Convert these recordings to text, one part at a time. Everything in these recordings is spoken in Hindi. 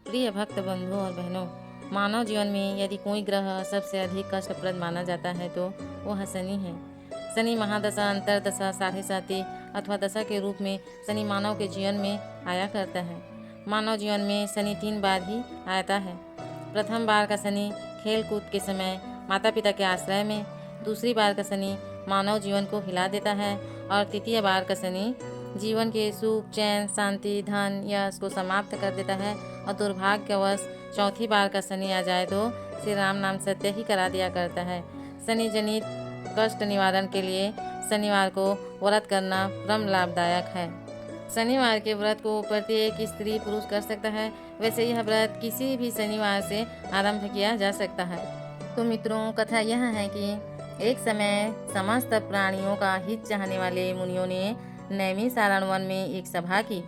प्रिय भक्त बंधु और बहनों, मानव जीवन में यदि कोई ग्रह सबसे अधिक कष्टप्रद माना जाता है तो वह शनि है। शनि महादशा, अंतरदशा, साढ़े साती अथवा दशा के रूप में शनि मानव के जीवन में आया करता है। मानव जीवन में शनि 3 बार ही आता है। प्रथम बार का शनि खेल कूद के समय माता पिता के आश्रय में, दूसरी बार का शनि मानव जीवन को हिला देता है और तृतीय बार का शनि जीवन के सुख, चैन, शांति, धन, यश को समाप्त कर देता है। और दुर्भाग्यवश चौथी बार का शनि आ जाए तो श्री राम नाम सत्य ही करा दिया करता है। शनि जनित कष्ट निवारण के लिए शनिवार को व्रत करना परम लाभदायक है। शनिवार के व्रत को प्रत्येक स्त्री पुरुष कर सकता है। वैसे यह व्रत किसी भी शनिवार से आरंभ किया जा सकता है। तो मित्रों, कथा यह है कि एक समय समस्त प्राणियों का हित चाहने वाले मुनियों ने नैमिषारण्य वन में एक सभा की।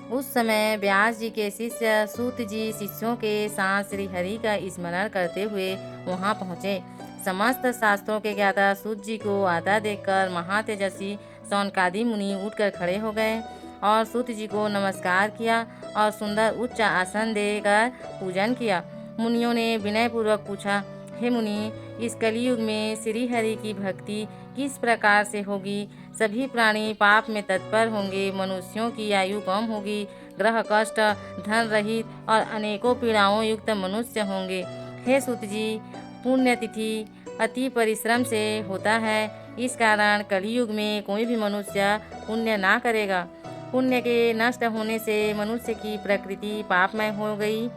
उस समय व्यास जी के शिष्य सूत जी शिष्यों के साथ श्री हरि का स्मरण करते हुए वहां पहुँचे। समस्त शास्त्रों के ज्ञाता सूत जी को आता देखकर महातेजस्वी शौनकादि मुनि उठकर खड़े हो गए और सूत जी को नमस्कार किया और सुंदर उच्च आसन देकर पूजन किया। मुनियों ने विनयपूर्वक पूछा, हे मुनि, इस कलयुग में श्री हरि की भक्ति किस प्रकार से होगी? सभी प्राणी पाप में तत्पर होंगे, मनुष्यों की आयु कम होगी, ग्रह कष्ट, धन रहित और अनेकों पीड़ाओं युक्त मनुष्य होंगे। हे सूत जी, पुण्यतिथि अति परिश्रम से होता है, इस कारण कलयुग में कोई भी मनुष्य पुण्य ना करेगा। पुण्य के नष्ट होने से मनुष्य की प्रकृति पापमय हो गई।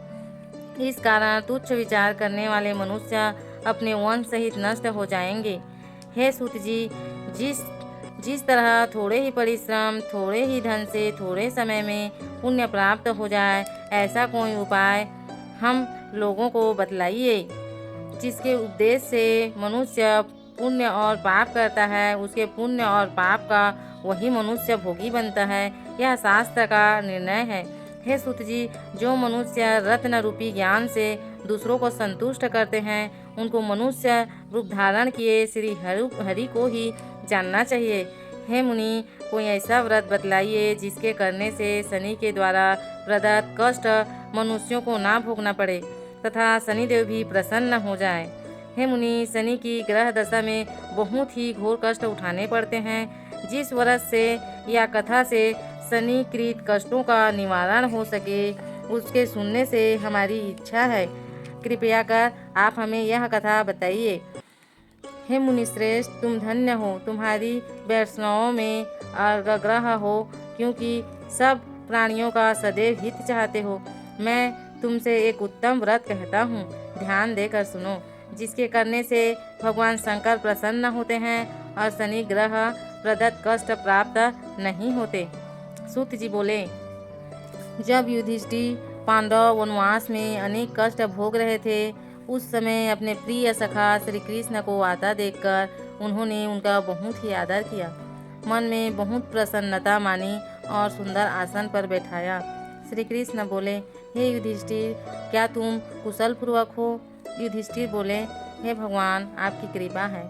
इस कारण तुच्छ विचार करने वाले मनुष्य अपने वंश सहित नष्ट हो जाएंगे। हे सूत जी, जिस तरह थोड़े ही परिश्रम, थोड़े ही धन से थोड़े समय में पुण्य प्राप्त हो जाए, ऐसा कोई उपाय हम लोगों को बतलाइए जिसके उपदेश से मनुष्य पुण्य और पाप करता है, उसके पुण्य और पाप का वही मनुष्य भोगी बनता है। यह शास्त्र का निर्णय है। हे सूत जी, जो मनुष्य रत्न रूपी ज्ञान से दूसरों को संतुष्ट करते हैं, उनको मनुष्य रूप धारण किए श्री हरि को ही जानना चाहिए। हे मुनि, कोई ऐसा व्रत बतलाइए जिसके करने से शनि के द्वारा प्रदत्त कष्ट मनुष्यों को ना भोगना पड़े तथा शनिदेव भी प्रसन्न हो जाए। हे मुनि, शनि की ग्रह दशा में बहुत ही घोर कष्ट उठाने पड़ते हैं। जिस व्रत से या कथा से शनिकृत कष्टों का निवारण हो सके, उसके सुनने से हमारी इच्छा है। कृपया कर आप हमें यह कथा बताइए। हे मुनि श्रेष्ठ, तुम धन्य हो, तुम्हारी वैष्णवों में अग्रह हो, क्योंकि सब प्राणियों का सदैव हित चाहते हो। मैं तुमसे एक उत्तम व्रत कहता हूँ, ध्यान देकर सुनो, जिसके करने से भगवान शंकर प्रसन्न होते हैं और शनि ग्रह प्रदत्त कष्ट प्राप्त नहीं होते। सूत जी बोले, जब युधिष्ठिर पांडव वनवास में अनेक कष्ट भोग रहे थे, उस समय अपने प्रिय सखा श्री कृष्ण को आता देखकर उन्होंने उनका बहुत ही आदर किया, मन में बहुत प्रसन्नता मानी और सुंदर आसन पर बैठाया। श्री कृष्ण बोले, हे युधिष्ठिर, क्या तुम कुशल पूर्वक हो? युधिष्ठिर बोले, हे भगवान, आपकी कृपा है।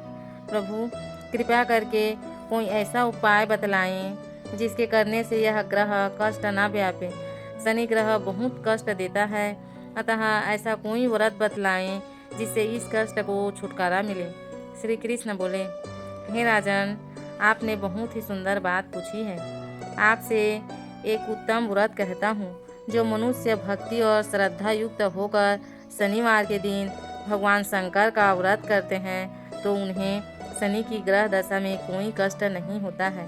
प्रभु, कृपा करके कोई ऐसा उपाय बतलाएं जिसके करने से यह ग्रह कष्ट न व्यापे। शनि ग्रह बहुत कष्ट देता है, अतः ऐसा कोई व्रत बतलाएं जिससे इस कष्ट को छुटकारा मिले। श्री कृष्ण बोले, हे राजन, आपने बहुत ही सुंदर बात पूछी है। आपसे एक उत्तम व्रत कहता हूँ। जो मनुष्य भक्ति और श्रद्धा युक्त होकर शनिवार के दिन भगवान शंकर का व्रत करते हैं तो उन्हें शनि की ग्रह दशा में कोई कष्ट नहीं होता है,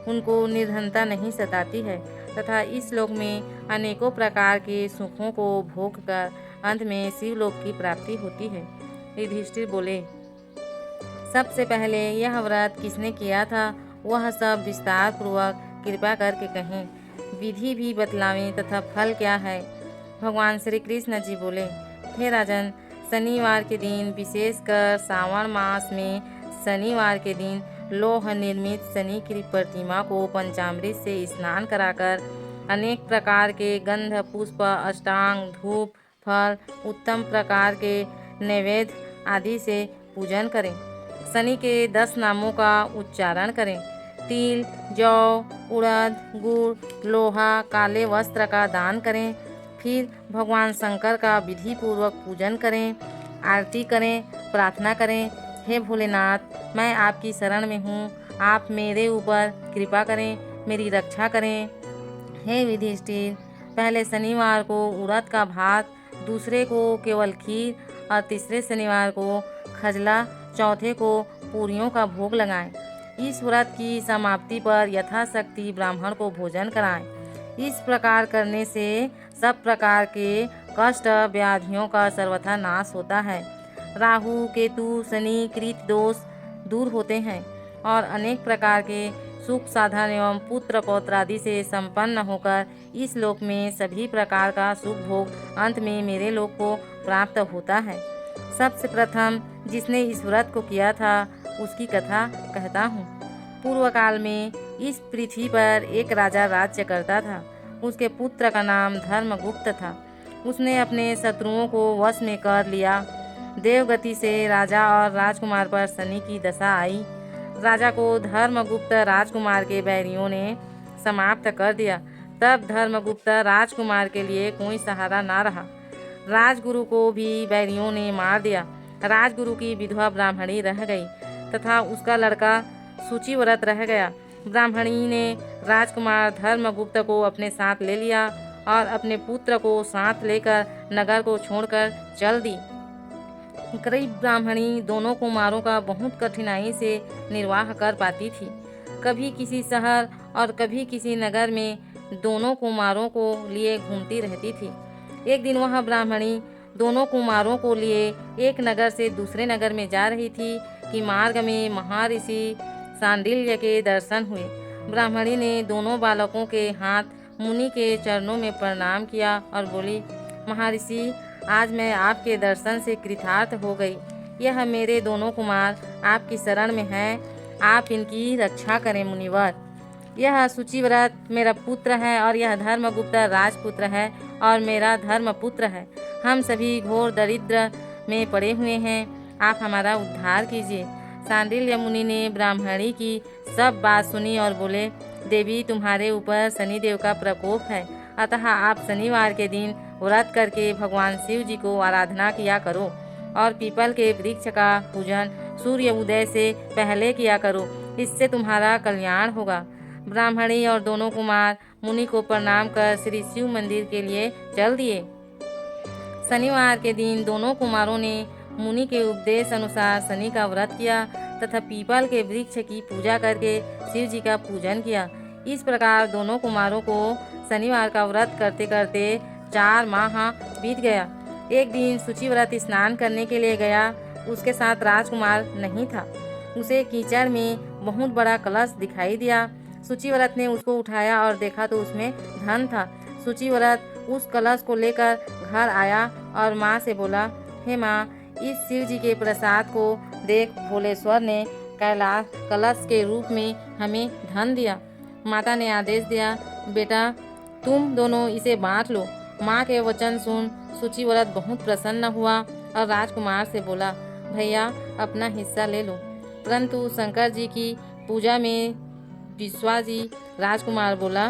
उनको निर्धनता नहीं सताती है तथा इस लोक में अनेकों प्रकार के सुखों को भोग कर अंत में शिवलोक की प्राप्ति होती है। युधिष्ठिर बोले, सबसे पहले यह व्रत किसने किया था, वह सब विस्तार पूर्वक कृपा करके कहें, विधि भी बतलावें तथा फल क्या है। भगवान श्री कृष्ण जी बोले, हे राजन, शनिवार के दिन, विशेषकर सावन मास में शनिवार के दिन लोह निर्मित शनि की प्रतिमा को पंचामृत से स्नान कराकर अनेक प्रकार के गंध, पुष्प, अष्टांग, धूप, फल, उत्तम प्रकार के नैवेद्य आदि से पूजन करें। शनि के 10 नामों का उच्चारण करें। तिल, जौ, उड़द, गुड़, लोहा, काले वस्त्र का दान करें। फिर भगवान शंकर का विधि पूर्वक पूजन करें, आरती करें, प्रार्थना करें। हे भोलेनाथ, मैं आपकी शरण में हूँ, आप मेरे ऊपर कृपा करें, मेरी रक्षा करें। हे युधिष्ठिर, पहले शनिवार को उड़द का भात, दूसरे को केवल खीर और तीसरे शनिवार को खजला, चौथे को पूरियों का भोग लगाएं। इस व्रत की समाप्ति पर यथाशक्ति ब्राह्मण को भोजन कराएं। इस प्रकार करने से सब प्रकार के कष्ट व्याधियों का सर्वथा नाश होता है। राहु, केतु, शनि, कृत दोष दूर होते हैं और अनेक प्रकार के सुख साधन एवं पुत्र पौत्र आदि से संपन्न होकर इस लोक में सभी प्रकार का सुख भोग अंत में मेरे लोक को प्राप्त होता है। सबसे प्रथम जिसने इस व्रत को किया था उसकी कथा कहता हूँ। पूर्व काल में इस पृथ्वी पर एक राजा राज्य करता था। उसके पुत्र का नाम धर्मगुप्त था। उसने अपने शत्रुओं को वश में कर लिया। देवगति से राजा और राजकुमार पर शनि की दशा आई। राजा को धर्मगुप्त राजकुमार के बैरियों ने समाप्त कर दिया। तब धर्मगुप्त राजकुमार के लिए कोई सहारा ना रहा। राजगुरु को भी बैरियों ने मार दिया। राजगुरु की विधवा ब्राह्मणी रह गई तथा उसका लड़का सूचिव्रत रह गया। ब्राह्मणी ने राजकुमार धर्मगुप्त को अपने साथ ले लिया और अपने पुत्र को साथ लेकर नगर को छोड़कर चल दी। गरीब ब्राह्मणी दोनों कुमारों का बहुत कठिनाई से निर्वाह कर पाती थी। कभी किसी शहर और कभी किसी नगर में दोनों कुमारों को लिए घूमती रहती थी। एक दिन वह ब्राह्मणी दोनों कुमारों को लिए एक नगर से दूसरे नगर में जा रही थी कि मार्ग में महर्षि सांडिल्य के दर्शन हुए। ब्राह्मणी ने दोनों बालकों के हाथ मुनि के चरणों में प्रणाम किया और बोली, महर्षि, आज मैं आपके दर्शन से कृतार्थ हो गई। यह मेरे दोनों कुमार आपकी शरण में हैं, आप इनकी रक्षा करें मुनिवर। यह सूचिव्रत मेरा पुत्र है और यह धर्मगुप्त राजपुत्र है और मेरा धर्मपुत्र है। हम सभी घोर दरिद्र में पड़े हुए हैं, आप हमारा उद्धार कीजिए। सांडिल्य मुनि ने ब्राह्मणी की सब बात सुनी और बोले, देवी, तुम्हारे ऊपर शनिदेव का प्रकोप है, अतः आप शनिवार के दिन व्रत करके भगवान शिव जी को आराधना किया करो और पीपल के वृक्ष का पूजन सूर्य उदय से पहले किया करो, इससे तुम्हारा कल्याण होगा। ब्राह्मणी और दोनों कुमार मुनि को प्रणाम कर श्री शिव मंदिर के लिए चल दिए। शनिवार के दिन दोनों कुमारों ने मुनि के उपदेश अनुसार शनि का व्रत किया तथा पीपल के वृक्ष की पूजा करके शिव जी का पूजन किया। इस प्रकार दोनों कुमारों को शनिवार का व्रत करते करते 4 माह बीत गया। एक दिन सूचिव्रत स्नान करने के लिए गया। उसके साथ राजकुमार नहीं था। उसे कीचड़ में बहुत बड़ा कलश दिखाई दिया। सूचिव्रत ने उसको उठाया और देखा तो उसमें धन था। सूचिव्रत उस कलश को लेकर घर आया और माँ से बोला, हे माँ, इस शिव जी के प्रसाद को देख, भोलेश्वर ने कैलाश कलश के रूप में हमें धन दिया। माता ने आदेश दिया, बेटा, तुम दोनों इसे बांट लो। माँ के वचन सुन सूचिव्रत बहुत प्रसन्न हुआ और राजकुमार से बोला, भैया, अपना हिस्सा ले लो। परंतु शंकर जी की पूजा में विश्वाजी राजकुमार बोला,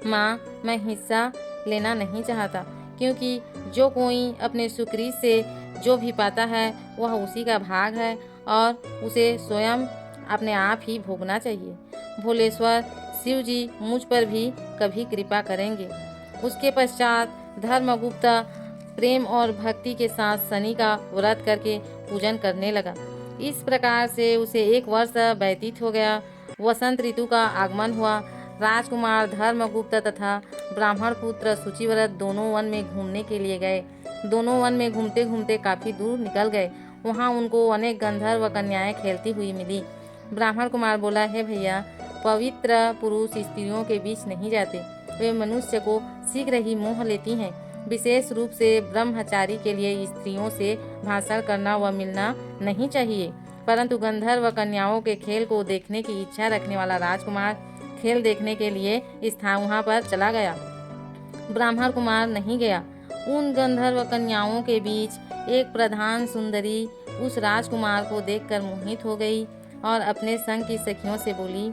माँ, मैं हिस्सा लेना नहीं चाहता, क्योंकि जो कोई अपने सुकृत से जो भी पाता है वह उसी का भाग है और उसे स्वयं अपने आप ही भोगना चाहिए। भोलेश्वर शिव जी मुझ पर भी कभी कृपा करेंगे। उसके पश्चात धर्मगुप्त प्रेम और भक्ति के साथ शनि का व्रत करके पूजन करने लगा। इस प्रकार से उसे 1 वर्ष व्यतीत हो गया। वसंत ऋतु का आगमन हुआ। राजकुमार धर्मगुप्त तथा ब्राह्मण पुत्र सूचिव्रत दोनों वन में घूमने के लिए गए। दोनों वन में घूमते घूमते काफ़ी दूर निकल गए। वहाँ उनको अनेक गंधर्व कन्याएं खेलती हुई मिली। ब्राह्मण कुमार बोला, हे भैया, पवित्र पुरुष स्त्रियों के बीच नहीं जाते, वे मनुष्य को शीघ्र ही मोह लेती हैं। विशेष रूप से ब्रह्मचारी के लिए स्त्रियों से भाषण करना व मिलना नहीं चाहिए। परंतु गंधर्व कन्याओं के खेल को देखने की इच्छा रखने वाला राजकुमार खेल देखने के लिए वहाँ पर चला गया। ब्राह्मण कुमार नहीं गया। उन गंधर्व कन्याओं के बीच एक प्रधान सुंदरी उस राजकुमार को देखकर मोहित हो गई और अपने संग की सखियों से बोली,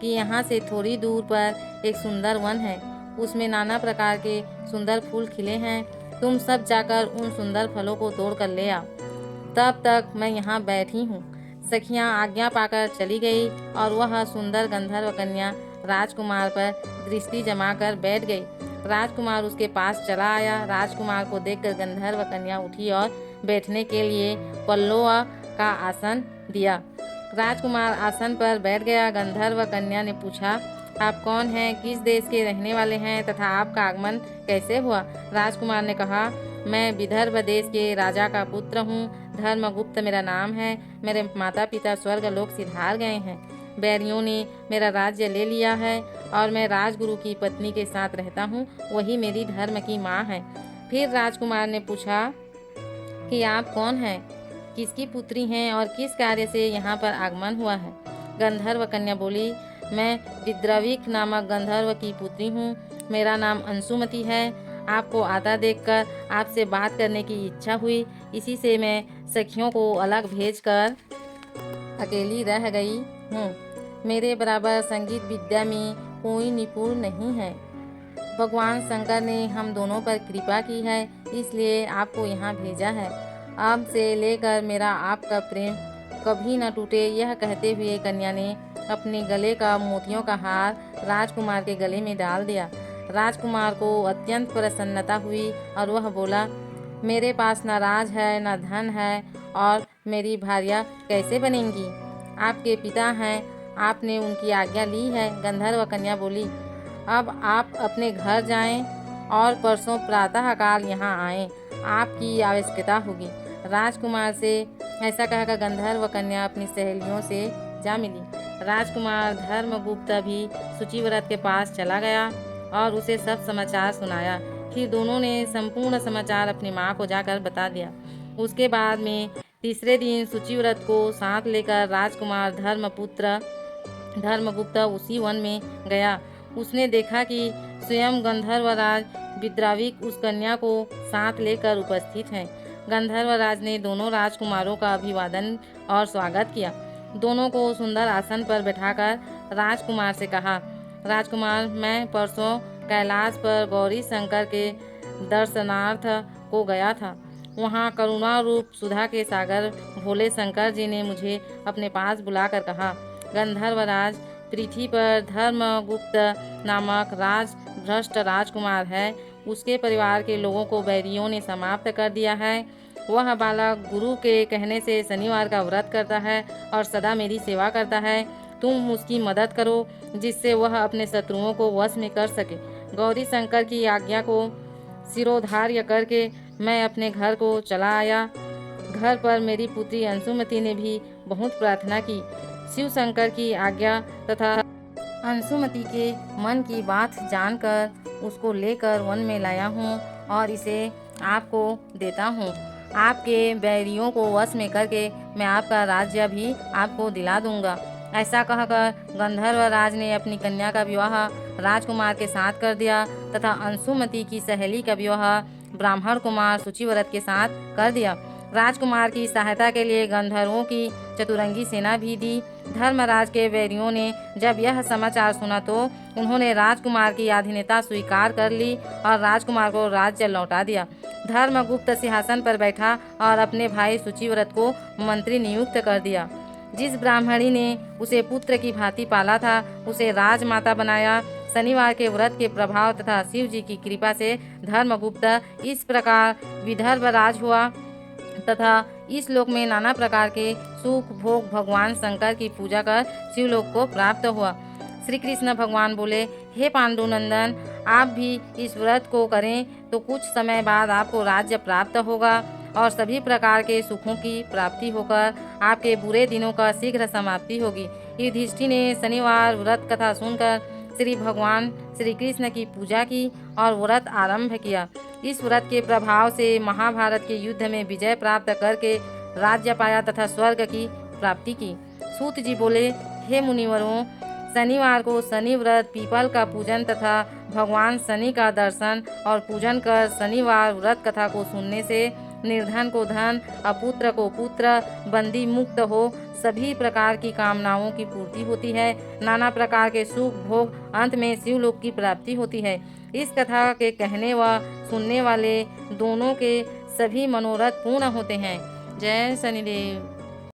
कि यहाँ से थोड़ी दूर पर एक सुंदर वन है, उसमें नाना प्रकार के सुंदर फूल खिले हैं। तुम सब जाकर उन सुंदर फलों को तोड़ कर ले आओ। तब तक मैं यहाँ बैठी हूँ। सखियाँ आज्ञा पाकर चली गई और वह सुंदर गंधर्व कन्या राजकुमार पर दृष्टि जमाकर बैठ गई। राजकुमार उसके पास चला आया। राजकुमार को देखकर गंधर्व कन्या उठी और बैठने के लिए पल्लव का आसन दिया। राजकुमार आसन पर बैठ गया। गंधर्व कन्या ने पूछा, आप कौन हैं, किस देश के रहने वाले हैं तथा आपका आगमन कैसे हुआ? राजकुमार ने कहा, मैं विदर्भ देश के राजा का पुत्र हूँ। धर्मगुप्त मेरा नाम है। मेरे माता पिता स्वर्ग लोक सिधार गए हैं। बैरियों ने मेरा राज्य ले लिया है और मैं राजगुरु की पत्नी के साथ रहता हूँ। वही मेरी धर्म की माँ है। फिर राजकुमार ने पूछा कि आप कौन हैं, किसकी पुत्री हैं और किस कार्य से यहाँ पर आगमन हुआ है? गंधर्व कन्या बोली, मैं विद्रविक नामक गंधर्व की पुत्री हूँ। मेरा नाम अंशुमति है। आपको आता देखकर आपसे बात करने की इच्छा हुई, इसी से मैं सखियों को अलग भेजकर अकेली रह गई हूँ। मेरे बराबर संगीत विद्या में कोई निपुण नहीं है। भगवान शंकर ने हम दोनों पर कृपा की है, इसलिए आपको यहाँ भेजा है। अब से लेकर मेरा आपका प्रेम कभी न टूटे। यह कहते हुए कन्या ने अपने गले का मोतियों का हार राजकुमार के गले में डाल दिया। राजकुमार को अत्यंत प्रसन्नता हुई और वह बोला, मेरे पास न राज है न धन है और मेरी भार्या कैसे बनेंगी? आपके पिता हैं, आपने उनकी आज्ञा ली है। गंधर्व कन्या बोली, अब आप अपने घर जाएं और परसों प्रातःकाल यहाँ आएं, आपकी आवश्यकता होगी। राजकुमार से ऐसा कहकर गंधर्व कन्या अपनी सहेलियों से जा मिली। राजकुमार धर्मगुप्त भी शुचिव्रत के पास चला गया और उसे सब समाचार सुनाया। फिर दोनों ने संपूर्ण समाचार अपनी माँ को जाकर बता दिया। उसके बाद में तीसरे दिन शुचिव्रत को साथ लेकर राजकुमार धर्मगुप्त उसी वन में गया। उसने देखा कि स्वयं गंधर्वराज विद्राविक उस कन्या को साथ लेकर उपस्थित हैं। गंधर्वराज ने दोनों राजकुमारों का अभिवादन और स्वागत किया। दोनों को सुंदर आसन पर बैठाकर राजकुमार से कहा, राजकुमार, मैं परसों कैलाश पर गौरी शंकर के दर्शनार्थ को गया था। वहाँ करुणा रूप सुधा के सागर भोले शंकर जी ने मुझे अपने पास बुलाकर कहा, गंधर्वराज पृथ्वी पर धर्मगुप्त नामक भ्रष्ट राजकुमार है। उसके परिवार के लोगों को बैरियों ने समाप्त कर दिया है। वह बालक गुरु के कहने से शनिवार का व्रत करता है और सदा मेरी सेवा करता है। तुम उसकी मदद करो जिससे वह अपने शत्रुओं को वश में कर सके। गौरी शंकर की आज्ञा को सिरोधार्य करके मैं अपने घर को चला आया। घर पर मेरी पुत्री अंशुमति ने भी बहुत प्रार्थना की। शिव शंकर की आज्ञा तथा अंशुमति के मन की बात जानकर उसको लेकर वन में लाया हूँ और इसे आपको देता हूँ। आपके बैरियों को वश में करके मैं आपका राज्य भी आपको दिला दूंगा। ऐसा कहकर गंधर्वराज ने अपनी कन्या का विवाह राजकुमार के साथ कर दिया तथा अंशुमति की सहेली का विवाह ब्राह्मण कुमार शुचिव्रत के साथ कर दिया। राजकुमार की सहायता के लिए गंधर्वों की चतुरंगी सेना भी दी। धर्मराज के बैरियों ने जब यह समाचार सुना तो उन्होंने राजकुमार की अधीनता स्वीकार कर ली और राजकुमार को राज्य लौटा दिया। धर्मगुप्त सिंहासन पर बैठा और अपने भाई शुचिव्रत को मंत्री नियुक्त कर दिया। जिस ब्राह्मणी ने उसे पुत्र की भांति पाला था उसे राजमाता बनाया। शनिवार के व्रत के प्रभाव तथा शिव जी की कृपा से धर्मगुप्त इस प्रकार विदर्भ राज हुआ तथा इस लोक में नाना प्रकार के सुख भोग भगवान शंकर की पूजा कर शिवलोक को प्राप्त हुआ। श्री कृष्ण भगवान बोले, हे पांडुनंदन, आप भी इस व्रत को करें तो कुछ समय बाद आपको राज्य प्राप्त होगा और सभी प्रकार के सुखों की प्राप्ति होकर आपके बुरे दिनों का शीघ्र समाप्ति होगी। युधिष्ठिर ने शनिवार व्रत कथा सुनकर श्री भगवान श्री कृष्ण की पूजा की और व्रत आरंभ किया। इस व्रत के प्रभाव से महाभारत के युद्ध में विजय प्राप्त करके राज्य पाया तथा स्वर्ग की प्राप्ति की। सूत जी बोले, हे मुनिवरों, शनिवार को शनि व्रत, पीपल का पूजन तथा भगवान शनि का दर्शन और पूजन कर शनिवार व्रत कथा को सुनने से निर्धन को धन, अपुत्र को पुत्र, बंदी मुक्त हो, सभी प्रकार की कामनाओं की पूर्ति होती है, नाना प्रकार के सुख भोग, अंत में शिवलोक की प्राप्ति होती है। इस कथा के कहने व सुनने वाले दोनों के सभी मनोरथ पूर्ण होते हैं। जय शनिदेव।